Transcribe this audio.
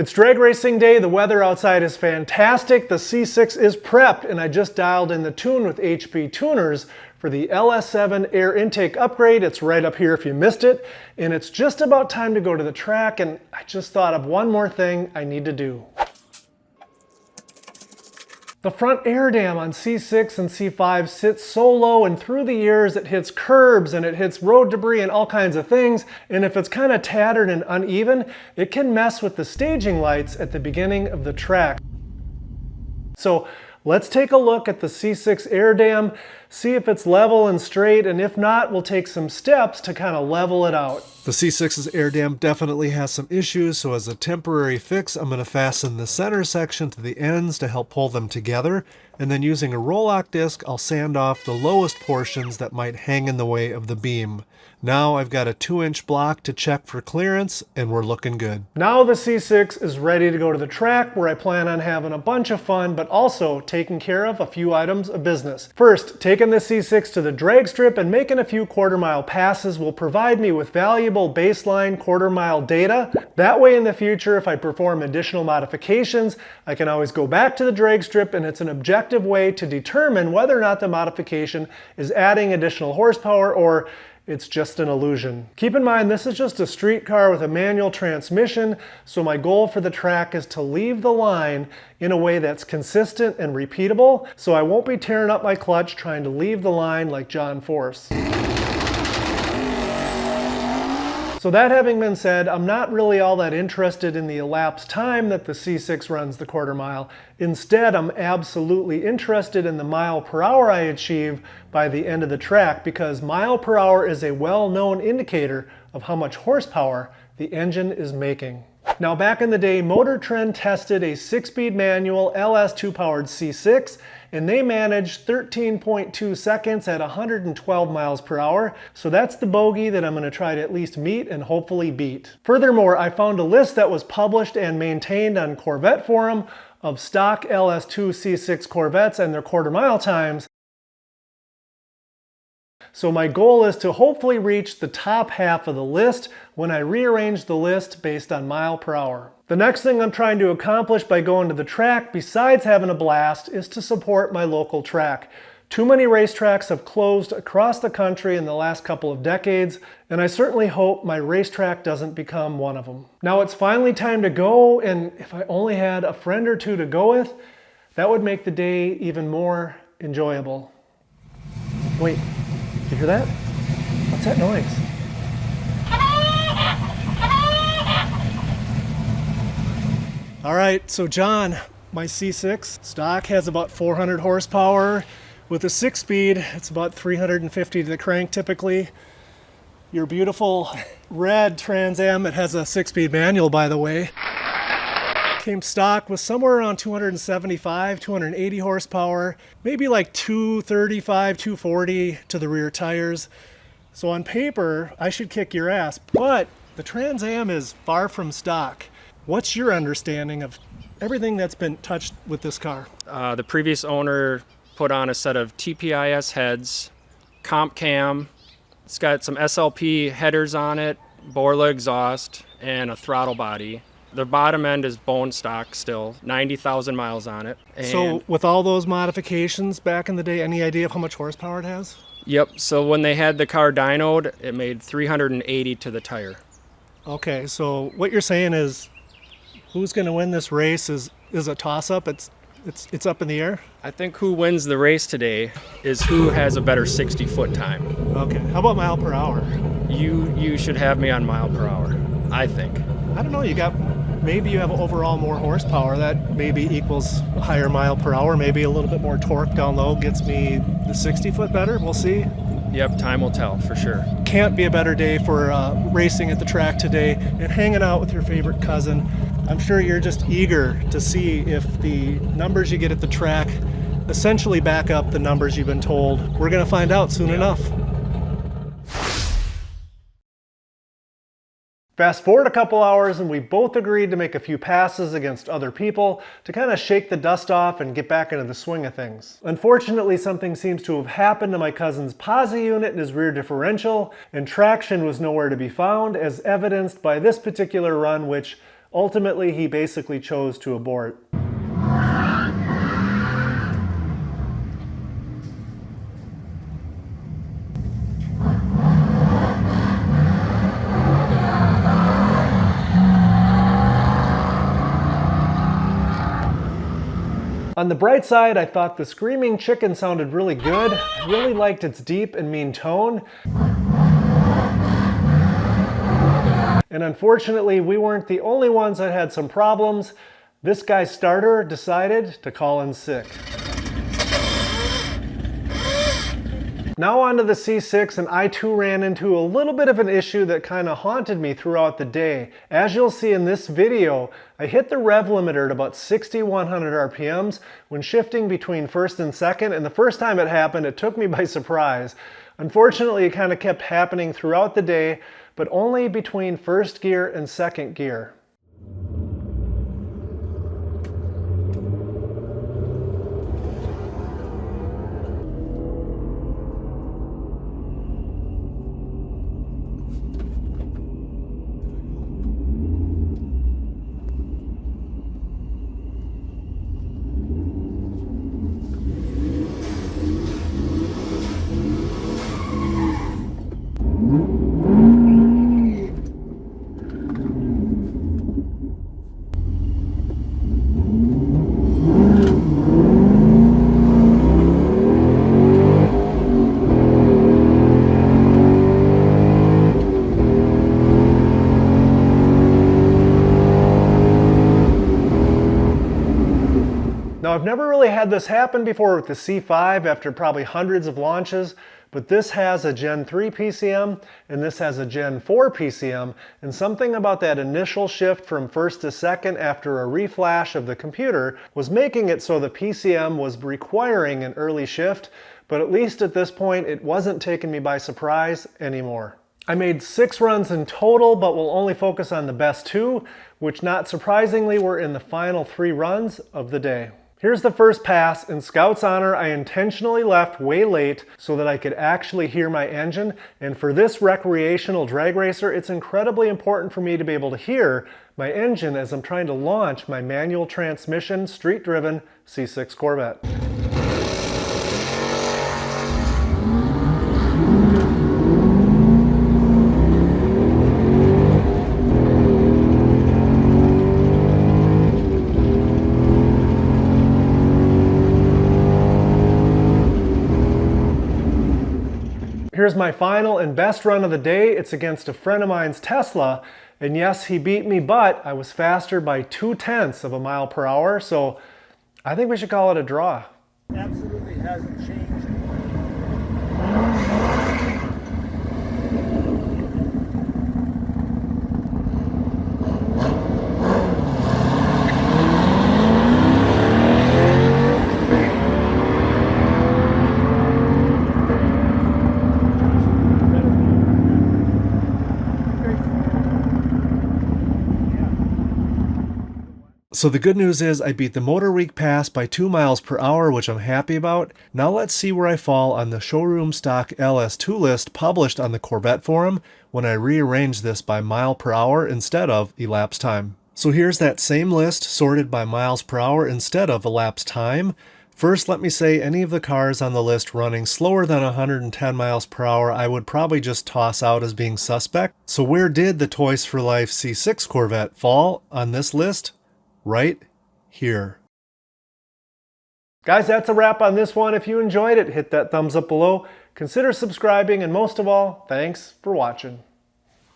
It's drag racing day, the weather outside is fantastic, the C6 is prepped, and I just dialed in the tune with HB Tuners for the LS7 air intake upgrade. It's right up here if you missed it, and it's just about time to go to the track, and I just thought of one more thing I need to do. The front air dam on C6 and C5 sits so low, and through the years it hits curbs and it hits road debris and all kinds of things, and if it's kind of tattered and uneven, it can mess with the staging lights at the beginning of the track. So let's take a look at the C6 air dam, see if it's level and straight, and if not, we'll take some steps to kind of level it out. The C6's air dam definitely has some issues, so as a temporary fix, I'm going to fasten the center section to the ends to help pull them together, and then using a roll-lock disc, I'll sand off the lowest portions that might hang in the way of the beam. Now I've got a 2-inch block to check for clearance, and we're looking good. Now the C6 is ready to go to the track, where I plan on having a bunch of fun, but also taking care of a few items of business. First, taking the C6 to the drag strip and making a few quarter-mile passes will provide me with valuable baseline quarter-mile data. That way in the future, if I perform additional modifications, I can always go back to the drag strip, and it's an objective way to determine whether or not the modification is adding additional horsepower or it's just an illusion. Keep in mind, this is just a street car with a manual transmission, so my goal for the track is to leave the line in a way that's consistent and repeatable, so I won't be tearing up my clutch trying to leave the line like John Force. So that having been said, I'm not really all that interested in the elapsed time that the C6 runs the quarter mile. Instead, I'm absolutely interested in the mile per hour I achieve by the end of the track, because mile per hour is a well-known indicator of how much horsepower the engine is making. Now, back in the day, Motor Trend tested a 6-speed manual LS2 powered C6, and they managed 13.2 seconds at 112 miles per hour. So that's the bogey that I'm going to try to at least meet and hopefully beat. Furthermore, I found a list that was published and maintained on Corvette Forum of stock LS2 C6 Corvettes and their quarter mile times. So my goal is to hopefully reach the top half of the list when I rearrange the list based on mile per hour. The next thing I'm trying to accomplish by going to the track, besides having a blast, is to support my local track. Too many racetracks have closed across the country in the last couple of decades, and I certainly hope my racetrack doesn't become one of them. Now it's finally time to go, and if I only had a friend or two to go with, that would make the day even more enjoyable. Wait. You hear that? What's that noise? All right, so John, my C6 stock has about 400 horsepower. With a 6-speed, it's about 350 to the crank typically. Your beautiful red Trans Am, it has a 6-speed manual, by the way, came stock with somewhere around 275, 280 horsepower, maybe like 235, 240 to the rear tires. So on paper, I should kick your ass, but the Trans Am is far from stock. What's your understanding of everything that's been touched with this car? The previous owner put on a set of TPIS heads, comp cam. It's got some SLP headers on it, Borla exhaust, and a throttle body. The bottom end is bone stock still, 90,000 miles on it. And so with all those modifications back in the day, any idea of how much horsepower it has? Yep, so when they had the car dynoed, it made 380 to the tire. Okay, so what you're saying is who's going to win this race is a toss-up? It's up in the air? I think who wins the race today is who has a better 60-foot time. Okay, how about mile per hour? You should have me on mile per hour, I think. I don't know, maybe you have overall more horsepower. That maybe equals a higher mile per hour. Maybe a little bit more torque down low gets me the 60-foot better. We'll see. Yep, time will tell for sure. Can't be a better day for racing at the track today and hanging out with your favorite cousin. I'm sure you're just eager to see if the numbers you get at the track essentially back up the numbers you've been told. We're going to find out soon enough. Fast forward a couple hours and we both agreed to make a few passes against other people to kind of shake the dust off and get back into the swing of things. Unfortunately, something seems to have happened to my cousin's posi unit in his rear differential, and traction was nowhere to be found, as evidenced by this particular run, which ultimately he basically chose to abort. On the bright side, I thought the Screaming Chicken sounded really good. I really liked its deep and mean tone. And unfortunately, we weren't the only ones that had some problems. This guy's starter decided to call in sick. Now on to the C6, and I too ran into a little bit of an issue that kind of haunted me throughout the day. As you'll see in this video, I hit the rev limiter at about 6,100 RPMs when shifting between first and second, and the first time it happened, it took me by surprise. Unfortunately, it kind of kept happening throughout the day, but only between first gear and second gear. Now, I've never really had this happen before with the C5 after probably hundreds of launches, but this has a Gen 3 PCM and this has a Gen 4 PCM, and something about that initial shift from first to second after a reflash of the computer was making it so the PCM was requiring an early shift, but at least at this point it wasn't taking me by surprise anymore. I made 6 runs in total, but will only focus on the best 2, which not surprisingly were in the final 3 runs of the day. Here's the first pass. In Scout's honor, I intentionally left way late so that I could actually hear my engine. And for this recreational drag racer, it's incredibly important for me to be able to hear my engine as I'm trying to launch my manual transmission, street-driven C6 Corvette. Here's my final and best run of the day. It's against a friend of mine's Tesla, and yes, he beat me, but I was faster by 0.2 of a mile per hour, so I think we should call it a draw. Absolutely hasn't changed. So the good news is I beat the Motor Week pass by 2 miles per hour, which I'm happy about. Now let's see where I fall on the showroom stock LS2 list published on the Corvette forum when I rearrange this by mile per hour instead of elapsed time. So here's that same list sorted by miles per hour instead of elapsed time. First, let me say any of the cars on the list running slower than 110 miles per hour I would probably just toss out as being suspect. So where did the Toys for Life C6 Corvette fall on this list? Right here. Guys, that's a wrap on this one. If you enjoyed it, hit that thumbs up below. Consider subscribing, and most of all, thanks for watching.